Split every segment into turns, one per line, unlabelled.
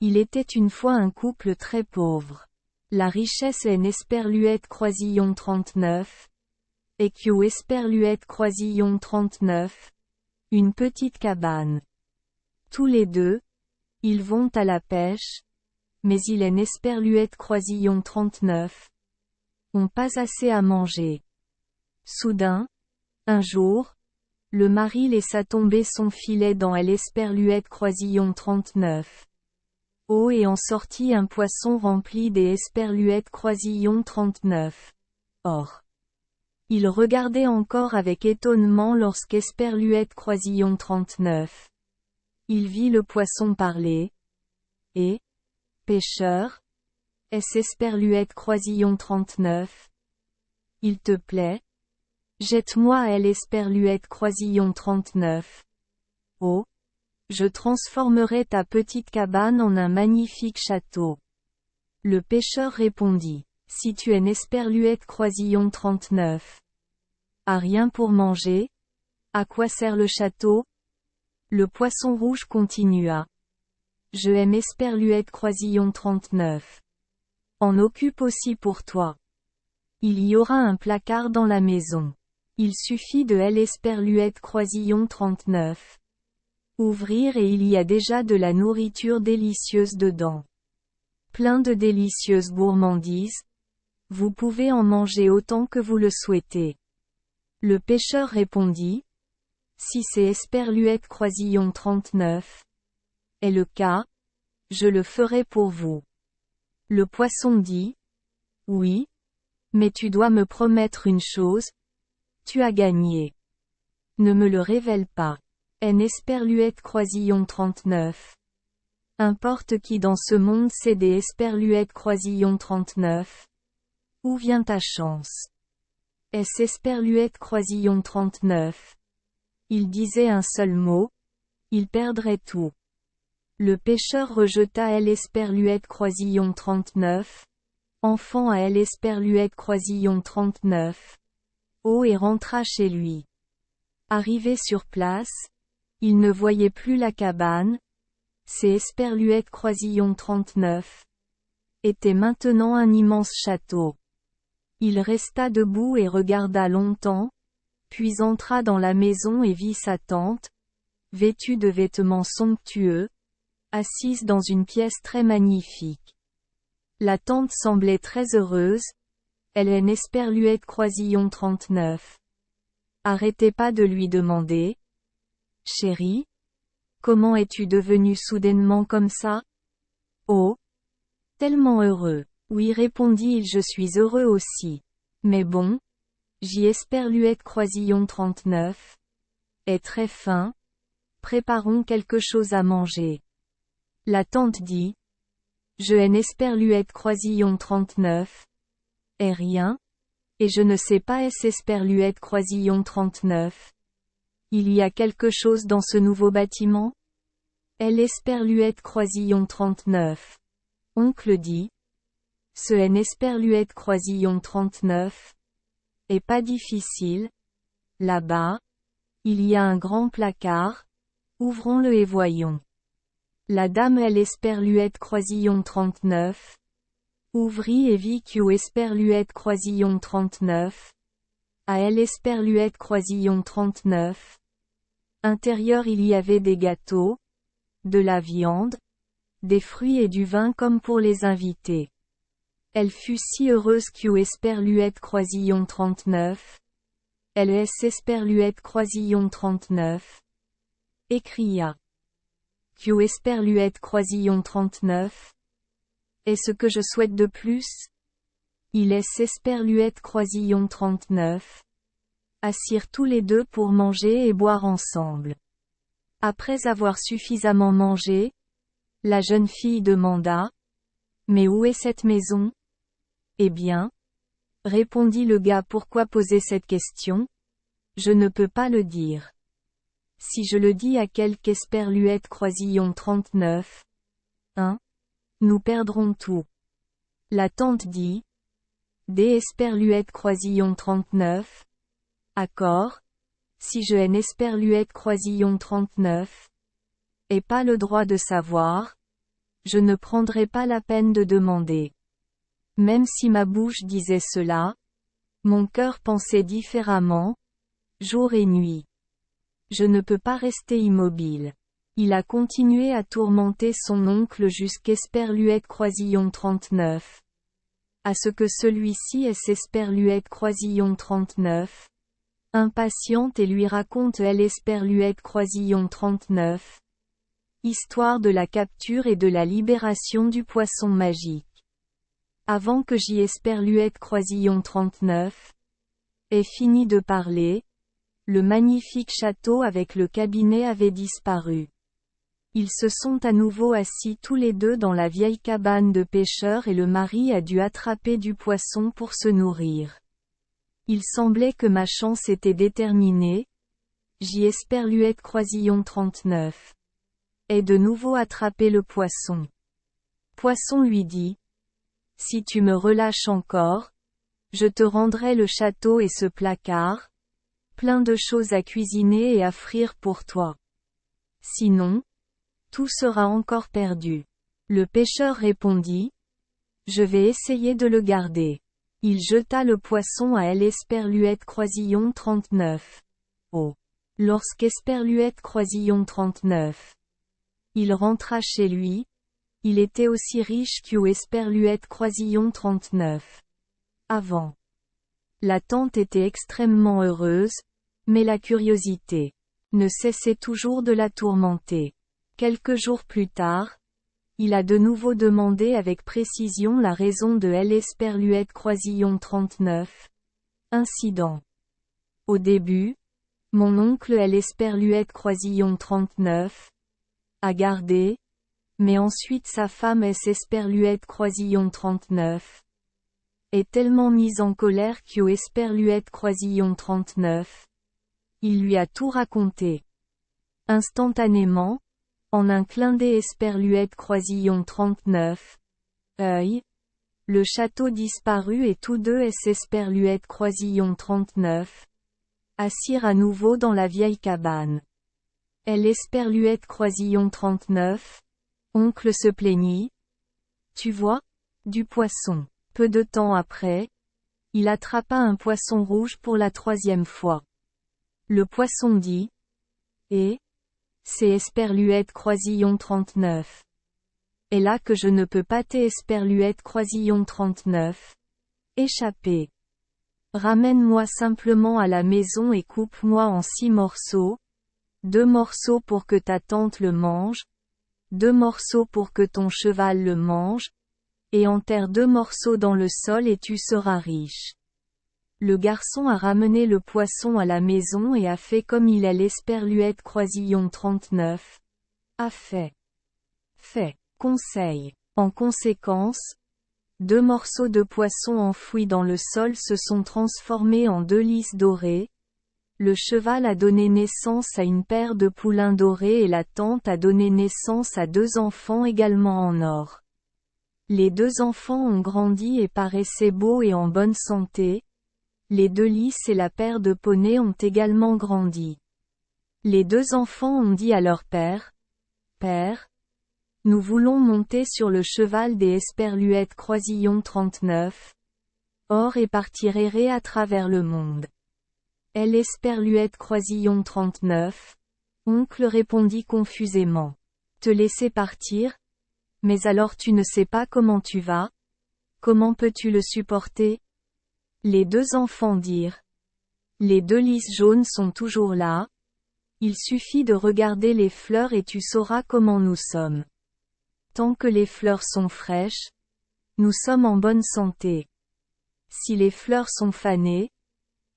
Il était une fois un couple très pauvre. La richesse est Esperluette Croisillon 39. Et Q Esperluette Croisillon 39. Une petite cabane. Tous les deux, ils vont à la pêche, mais il est Esperluette Croisillon 39. Ont pas assez à manger. Soudain, un jour, le mari laissa tomber son filet dans l'Esperluette Croisillon 39. Oh, et en sortit un poisson rempli des Esperluette Croisillon 39. Or, il regardait encore avec étonnement lorsqu'Esperluette Croisillon 39. Il vit le poisson parler. Et, pêcheur, est-ce Esperluette Croisillon 39? Il te plaît? Jette-moi à l'Esperluette Croisillon 39. Oh, je transformerai ta petite cabane en un magnifique château. Le pêcheur répondit, si tu es Esperluette Croisillon 39. À rien pour manger? À quoi sert le château? Le poisson rouge continua. Je aime Esperluette Croisillon 39. En occupe aussi pour toi. Il y aura un placard dans la maison. Il suffit de l'Esperluette Croisillon 39. Ouvrir et il y a déjà de la nourriture délicieuse dedans. Plein de délicieuses gourmandises. Vous pouvez en manger autant que vous le souhaitez. Le pêcheur répondit. Si c'est Esperluette Croisillon 39 est le cas, je le ferai pour vous. Le poisson dit. Oui. Mais tu dois me promettre une chose. Tu as gagné. Ne me le révèle pas. Esperluette Croisillon 39. Importe qui dans ce monde sait des Esperluette Croisillon 39. Où vient ta chance? Est-ce Esperluette Croisillon 39? Il disait un seul mot. Il perdrait tout. Le pêcheur rejeta l'Esperluette Croisillon 39. Enfant à l'Esperluette Croisillon 39. Oh, et rentra chez lui. Arrivé sur place, il ne voyait plus la cabane. C'est Esperluette Croisillon 39. Était maintenant un immense château. Il resta debout et regarda longtemps, puis entra dans la maison et vit sa tante, vêtue de vêtements somptueux, assise dans une pièce très magnifique. La tante semblait très heureuse. Elle est Esperluette Croisillon 39. Arrêtez pas de lui demander. Chérie? Comment es-tu devenue soudainement comme ça? Oh! Tellement heureux. Oui, répondit-il, je suis heureux aussi. Mais bon. Esperluette Croisillon 39. Est très faim. Préparons quelque chose à manger. La tante dit. Je Esperluette Croisillon 39. Est rien. Et je ne sais pas Esperluette Croisillon 39. Il y a quelque chose dans ce nouveau bâtiment? Esperluette Croisillon 39. Oncle dit. Ce Esperluette Croisillon 39. Est pas difficile. Là-bas. Il y a un grand placard. Ouvrons-le et voyons. La dame Esperluette Croisillon 39. Ouvrit et vit Esperluette Croisillon 39. À Esperluette Croisillon 39. Intérieur il y avait des gâteaux, de la viande, des fruits et du vin comme pour les invités. Elle fut si heureuse Esperluette Croisillon 39. Elle Esperluette Croisillon 39. Et cria. Esperluette Croisillon 39. Est ce que je souhaite de plus? Il Esperluette Croisillon 39. Assirent tous les deux pour manger et boire ensemble. Après avoir suffisamment mangé, la jeune fille demanda. Mais où est cette maison? Eh bien, répondit le gars, pourquoi poser cette question? Je ne peux pas le dire. Si je le dis à quelque Esperluette Croisillon 39. Hein? Nous perdrons tout. La tante dit. Des Esperluette Croisillon 39. Accord. Si je Esperluette Croisillon 39. Et pas le droit de savoir. Je ne prendrai pas la peine de demander. Même si ma bouche disait cela, mon cœur pensait différemment, jour et nuit. Je ne peux pas rester immobile. Il a continué à tourmenter son oncle jusqu'Esperluette Croisillon 39. À ce que celui-ci Esperluette Croisillon 39. Impatiente et lui raconte Esperluette Croisillon 39. Histoire de la capture et de la libération du poisson magique. Avant que Esperluette Croisillon 39 ait fini de parler, le magnifique château avec le cabinet avait disparu. Ils se sont à nouveau assis tous les deux dans la vieille cabane de pêcheurs et le mari a dû attraper du poisson pour se nourrir. Il semblait que ma chance était déterminée. Esperluette Croisillon 39 ait de nouveau attrapé le poisson. Poisson lui dit: Si tu me relâches encore, je te rendrai le château et ce placard, plein de choses à cuisiner et à frire pour toi. Sinon, tout sera encore perdu. Le pêcheur répondit: Je vais essayer de le garder. Il jeta le poisson à Esperluette Croisillon 39. Oh! Lorsqu'Esperluette Croisillon 39. Il rentra chez lui, il était aussi riche qu'Esperluette Croisillon 39. Avant. La tante était extrêmement heureuse, mais la curiosité ne cessait toujours de la tourmenter. Quelques jours plus tard, il a de nouveau demandé avec précision la raison de Esperluette Croisillon 39. Incident. Au début, mon oncle Esperluette Croisillon 39 a gardé, mais ensuite sa femme Esperluette Croisillon 39 est tellement mise en colère Esperluette Croisillon 39. Il lui a tout raconté. Instantanément, en un clin d'œil Esperluette Croisillon 39. Le château disparut et tous deux Esperluette Croisillon 39. Assirent à nouveau dans la vieille cabane. Esperluette Croisillon 39. Oncle se plaignit. Tu vois, du poisson. Peu de temps après, il attrapa un poisson rouge pour la 3e fois. Le poisson dit: c'est Esperluette Croisillon 39. Et là que je ne peux pas Esperluette Croisillon 39. Échapper. Ramène-moi simplement à la maison et coupe-moi en 6 morceaux. 2 morceaux pour que ta tante le mange. 2 morceaux pour que ton cheval le mange. Et enterre 2 morceaux dans le sol et tu seras riche. Le garçon a ramené le poisson à la maison et a fait comme il Esperluette Croisillon 39. A fait. Conseil. En conséquence, 2 morceaux de poisson enfouis dans le sol se sont transformés en 2 lys dorés. Le cheval a donné naissance à une paire de poulains dorés et la tante a donné naissance à 2 enfants également en or. Les 2 enfants ont grandi et paraissaient beaux et en bonne santé. Les 2 lys et la paire de poneys ont également grandi. Les 2 enfants ont dit à leur père: Père, nous voulons monter sur le cheval des Esperluette Croisillon 39. Or et partir errer à travers le monde. Esperluette Croisillon 39. Oncle répondit confusément. Te laisser partir? Mais alors tu ne sais pas comment tu vas? Comment peux-tu le supporter? Les 2 enfants dirent: Les 2 lys jaunes sont toujours là. Il suffit de regarder les fleurs et tu sauras comment nous sommes. Tant que les fleurs sont fraîches, nous sommes en bonne santé. Si les fleurs sont fanées,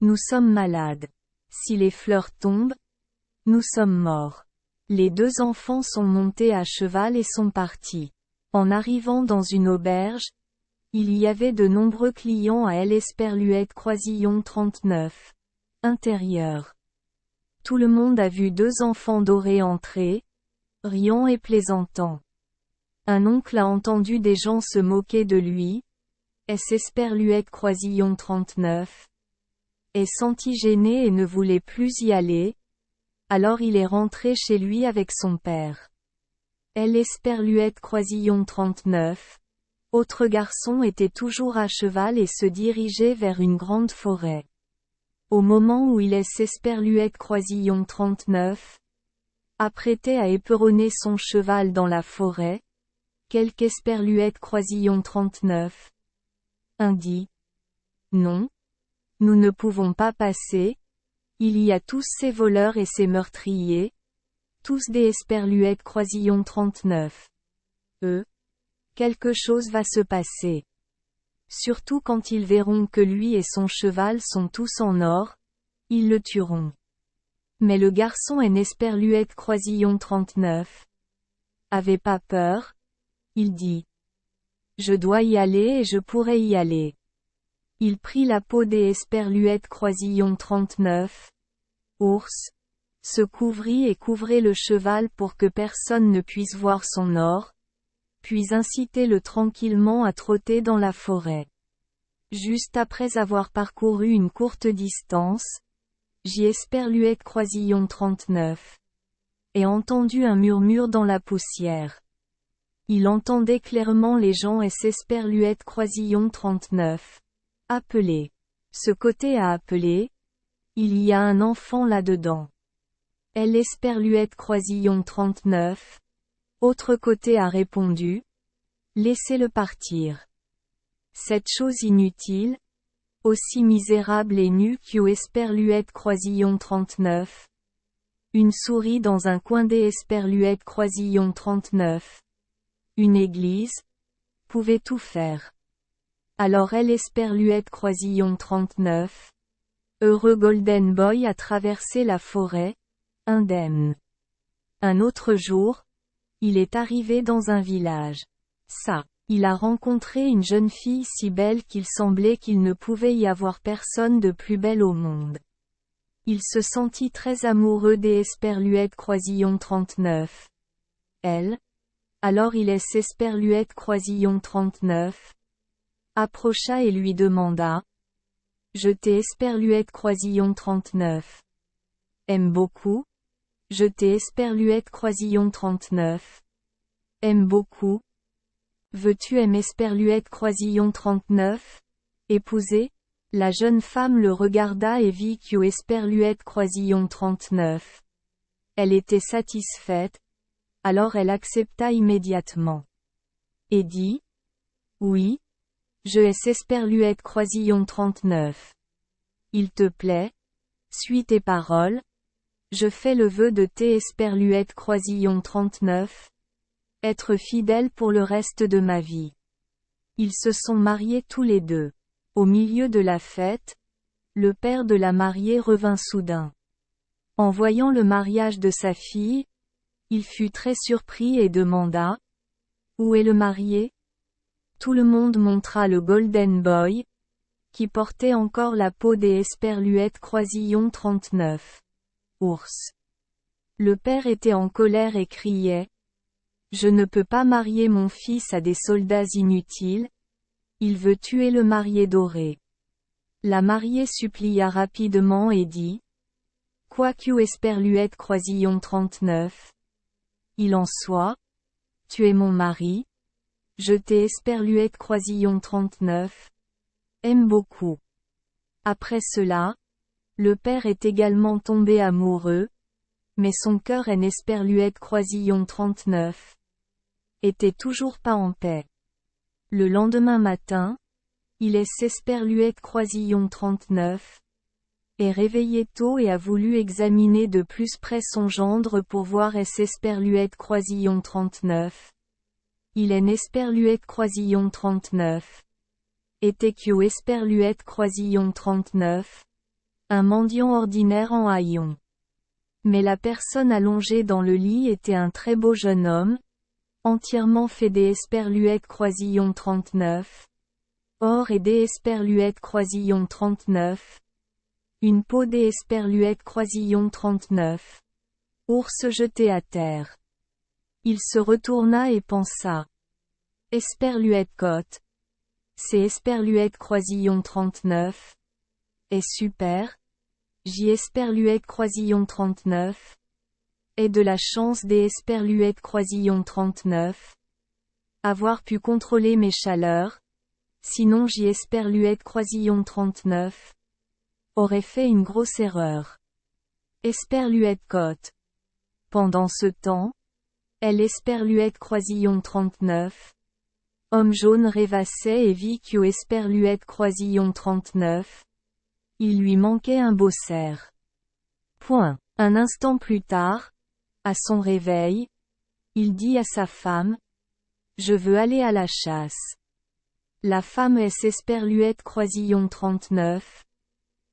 nous sommes malades. Si les fleurs tombent, nous sommes morts. Les 2 enfants sont montés à cheval et sont partis. En arrivant dans une auberge, il y avait de nombreux clients à Esperluette Croisillon 39. Intérieur. Tout le monde a vu 2 enfants dorés entrer, riant et plaisantant. Un oncle a entendu des gens se moquer de lui. Esperluette Croisillon 39. Est senti gêné et ne voulait plus y aller. Alors il est rentré chez lui avec son père. L. Esperluette Croisillon 39. Autre garçon était toujours à cheval et se dirigeait vers une grande forêt. Au moment où il laisse Esperluette Croisillon 39, apprêté à éperonner son cheval dans la forêt, quelque Esperluette Croisillon 39 dit: Non. Nous ne pouvons pas passer, il y a tous ces voleurs et ces meurtriers, tous des Esperluette Croisillon 39. Quelque chose va se passer. Surtout quand ils verront que lui et son cheval sont tous en or, ils le tueront. Mais le garçon en Esperluette Croisillon 39 avait pas peur, il dit: Je dois y aller et je pourrai y aller. Il prit la peau des Esperluette Croisillon 39, ours, se couvrit et couvrait le cheval pour que personne ne puisse voir son or, puis incitez-le tranquillement à trotter dans la forêt. Juste après avoir parcouru une courte distance, Esperluette Croisillon 39 et entendu un murmure dans la poussière. Il entendait clairement les gens et Esperluette Croisillon 39 appeler. Ce côté a appelé: Il y a un enfant là-dedans. L. Esperluette Croisillon 39. Autre côté a répondu: Laissez-le partir. Cette chose inutile, aussi misérable et nue que Esperluette Croisillon 39. Une souris dans un coin des Esperluette Croisillon 39. Une église, pouvait tout faire. Alors L. Esperluette Croisillon 39. Heureux Golden Boy a traversé la forêt, indemne. Un autre jour, il est arrivé dans un village. Il a rencontré une jeune fille si belle qu'il semblait qu'il ne pouvait y avoir personne de plus belle au monde. Il se sentit très amoureux des Esperluette Croisillon 39. Alors il est Esperluette Croisillon 39. Approcha et lui demanda: Je t'ai Esperluette Croisillon 39. Aime beaucoup? Je t'ai Esperluette Croisillon 39. Aime beaucoup? Veux-tu aimer Esperluette Croisillon 39? Épouser? La jeune femme le regarda et vit que Esperluette Croisillon 39. Elle était satisfaite, alors elle accepta immédiatement. Et dit: Oui. Je es Esperluette Croisillon 39. Il te plaît? Suis tes paroles. Je fais le vœu de tes Esperluette Croisillon 39. Être fidèle pour le reste de ma vie. Ils se sont mariés tous les deux. Au milieu de la fête, le père de la mariée revint soudain. En voyant le mariage de sa fille, il fut très surpris et demanda: Où est le marié? Tout le monde montra le Golden Boy, qui portait encore la peau des Esperluette Croisillon 39. Ours. Le père était en colère et criait: Je ne peux pas marier mon fils à des soldats inutiles. Il veut tuer le marié doré. La mariée supplia rapidement et dit: Quoique Esperluette Croisillon 39. Il en soit. Tu es mon mari. Je t'ai Esperluette Croisillon 39. Aime beaucoup. Après cela, le père est également tombé amoureux, mais son cœur en Esperluette Croisillon 39 était toujours pas en paix. Le lendemain matin, il est Esperluette Croisillon 39 est réveillé tôt et a voulu examiner de plus près son gendre pour voir Esperluette Croisillon 39. Il est Esperluette Croisillon 39. Était que Esperluette Croisillon 39. Un mendiant ordinaire en haillons. Mais la personne allongée dans le lit était un très beau jeune homme, entièrement fait des Esperluette Croisillon 39. Or et des Esperluette Croisillon 39. Une peau des Esperluette Croisillon 39. Ours jeté à terre. Il se retourna et pensa: Esperluette côte. C'est Esperluette Croisillon 39. Est super. Esperluette Croisillon 39. Aie de la chance des Esperluette Croisillon 39. Avoir pu contrôler mes chaleurs. Sinon j'y Esperluette Croisillon 39. Aurait fait une grosse erreur. Esperluette Côte. Pendant ce temps, elle Esperluette Croisillon 39. Homme jaune rêvassait et vit qu'au Esperluette Croisillon 39. Il lui manquait un beau cerf. Point. Un instant plus tard, à son réveil, il dit à sa femme: Je veux aller à la chasse. La femme Esperluette Croisillon 39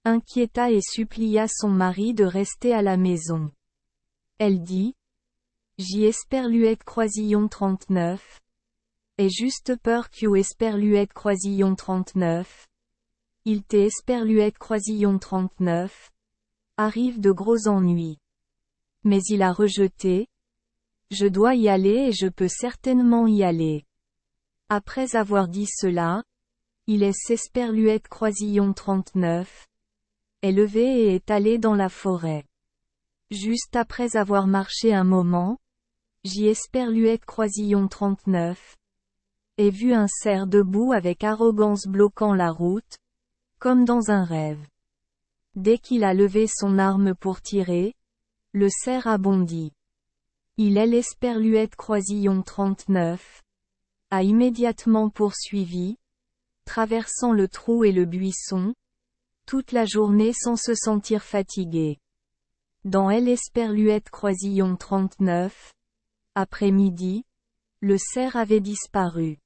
inquiéta et supplia son mari de rester à la maison. Elle dit: J'y Esperluette Croisillon 39. Ai juste peur qu'au Esperluette Croisillon 39. Il t'est Esperluette Croisillon 39. Arrive de gros ennuis. Mais il a rejeté: Je dois y aller et je peux certainement y aller. Après avoir dit cela, il Esperluette Croisillon 39. Est levé et est allé dans la forêt. Juste après avoir marché un moment, j'y Esperluette Croisillon 39. Ai vu un cerf debout avec arrogance bloquant la route, comme dans un rêve. Dès qu'il a levé son arme pour tirer, le cerf a bondi. Il Esperluette Croisillon 39. A immédiatement poursuivi, traversant le trou et le buisson, toute la journée sans se sentir fatigué. Dans Esperluette Croisillon 39, après-midi, le cerf avait disparu.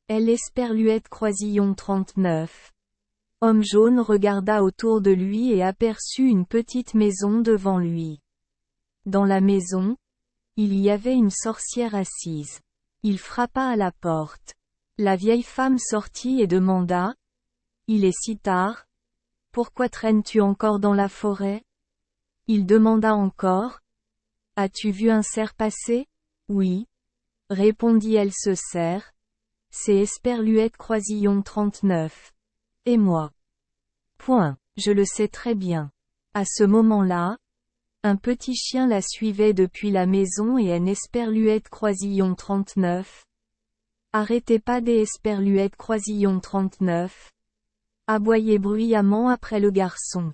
Esperluette Croisillon 39. Homme jaune regarda autour de lui et aperçut une petite maison devant lui. Dans la maison, il y avait une sorcière assise. Il frappa à la porte. La vieille femme sortit et demanda: Il est si tard. Pourquoi traînes-tu encore dans la forêt? Il demanda encore: As-tu vu un cerf passer? Oui, répondit-elle. Ce cerf, c'est Esperluette Croisillon 39. Et moi? Point. Je le sais très bien. À ce moment-là, un petit chien la suivait depuis la maison et un Esperluette Croisillon 39. Arrêtez pas des Esperluette Croisillon 39. Aboyait bruyamment après le garçon.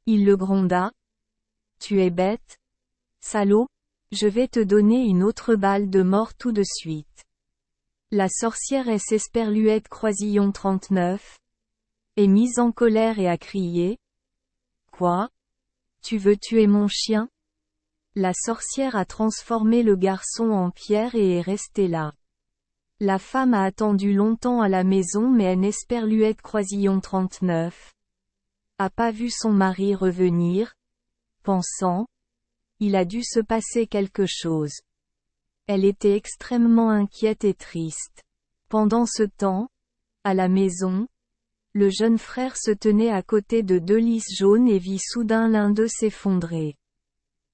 Il le gronda: Tu es bête? Salaud, je vais te donner une autre balle de mort tout de suite. La sorcière Esperluette Croisillon 39 est mise en colère et a crié: Quoi? Tu veux tuer mon chien? La sorcière a transformé le garçon en pierre et est restée là. La femme a attendu longtemps à la maison mais Esperluette Croisillon 39 a pas vu son mari revenir, pensant: Il a dû se passer quelque chose. Elle était extrêmement inquiète et triste. Pendant ce temps, à la maison, le jeune frère se tenait à côté de deux lys jaunes et vit soudain l'un d'eux s'effondrer.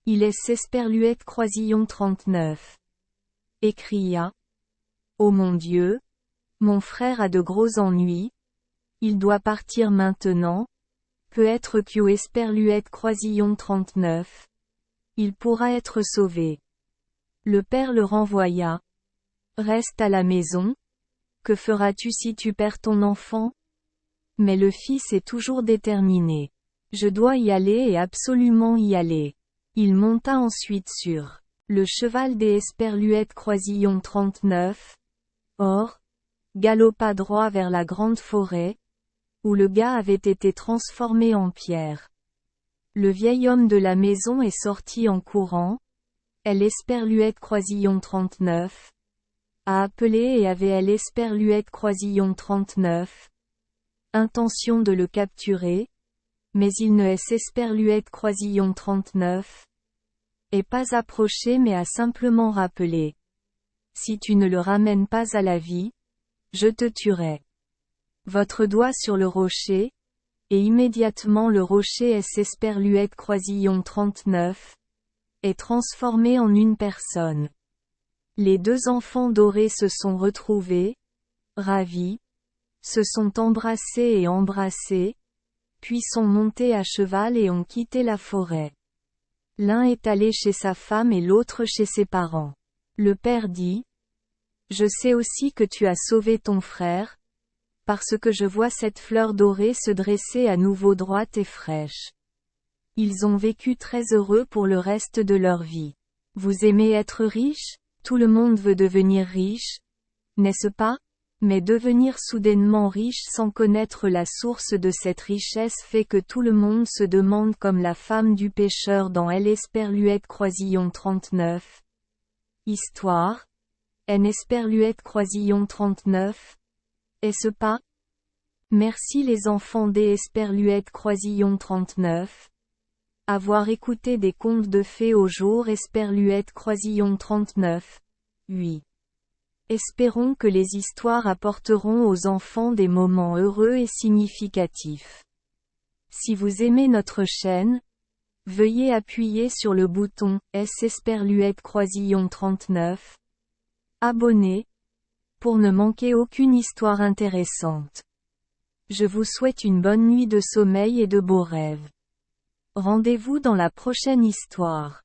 Il Esperluette Croisillon 39. Et cria: Oh mon Dieu! Mon frère a de gros ennuis. Il doit partir maintenant. Peut-être qu'au Esperluette Croisillon 39. Il pourra être sauvé. Le père le renvoya. Reste à la maison. Que feras-tu si tu perds ton enfant? Mais le fils est toujours déterminé. Je dois y aller et absolument y aller. Il monta ensuite sur le cheval des Esperluette Croisillon 39. Or, galopa droit vers la grande forêt, où le gars avait été transformé en pierre. Le vieil homme de la maison est sorti en courant. Esperluette Croisillon 39 a appelé et avait Esperluette Croisillon 39 intention de le capturer, mais il ne Esperluette Croisillon 39 est pas approché mais a simplement rappelé: Si tu ne le ramènes pas à la vie, je te tuerai. Votre doigt sur le rocher, et immédiatement le rocher Esperluette Croisillon 39 est transformé en une personne. Les deux enfants dorés se sont retrouvés, ravis, se sont embrassés et embrassés, puis sont montés à cheval et ont quitté la forêt. L'un est allé chez sa femme et l'autre chez ses parents. Le père dit: Je sais aussi que tu as sauvé ton frère, parce que je vois cette fleur dorée se dresser à nouveau droite et fraîche. Ils ont vécu très heureux pour le reste de leur vie. Vous aimez être riche? Tout le monde veut devenir riche, n'est-ce pas? Mais devenir soudainement riche sans connaître la source de cette richesse fait que tout le monde se demande, comme la femme du pêcheur dans Elle Esperluette Croisillon 39. Histoire. En Esperluette Croisillon 39. Est-ce pas? Merci les enfants des Esperluette Croisillon 39. Avoir écouté des contes de fées au jour Esperluette Croisillon 39. Oui. Espérons que les histoires apporteront aux enfants des moments heureux et significatifs. Si vous aimez notre chaîne, veuillez appuyer sur le bouton S Esperluette Croisillon 39. Abonner, pour ne manquer aucune histoire intéressante. Je vous souhaite une bonne nuit de sommeil et de beaux rêves. Rendez-vous dans la prochaine histoire.